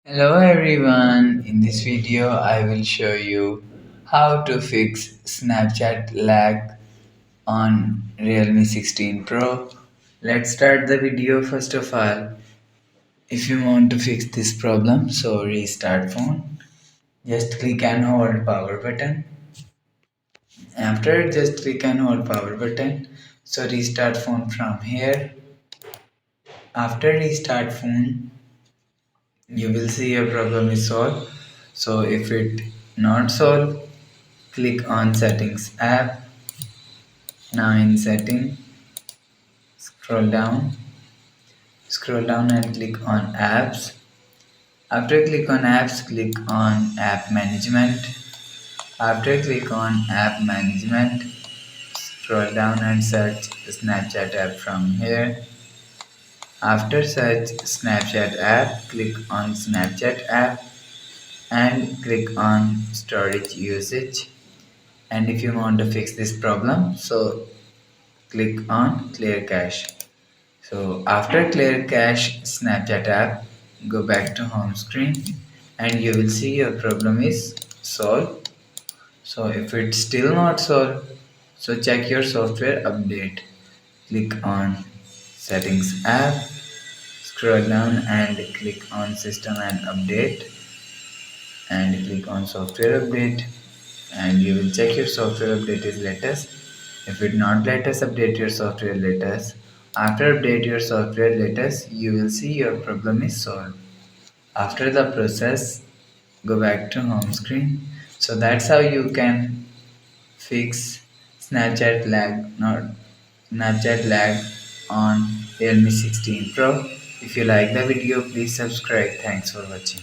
Hello everyone, in this video I will show you how to fix Snapchat lag on Realme 16 Pro. Let's start the video first of all. If you want to fix this problem, so restart phone. Just click and hold power button. After just click and hold power button. So restart phone from here. After restart phone, you will see your problem is solved. So if it not solved, click on settings app. Now in setting, scroll down and click on apps. After click on apps, click on app management. After click on app management, scroll down and search Snapchat app from here. After search Snapchat app, click on Snapchat app and click on storage usage. And if you want to fix this problem, so click on clear cache. So after clear cache Snapchat app, go back to home screen and you will see your problem is solved. So if it's still not solved, so check your software update. Click on settings app, scroll down and click on system and update and click on software update and you will check your software update is latest. If it not latest, update your software latest. After update your software latest, you will see your problem is solved. After the process, go back to home screen. So that's how you can fix Snapchat lag, not Snapchat lag on Realme 16 Pro. If you like the video, please subscribe. Thanks for watching.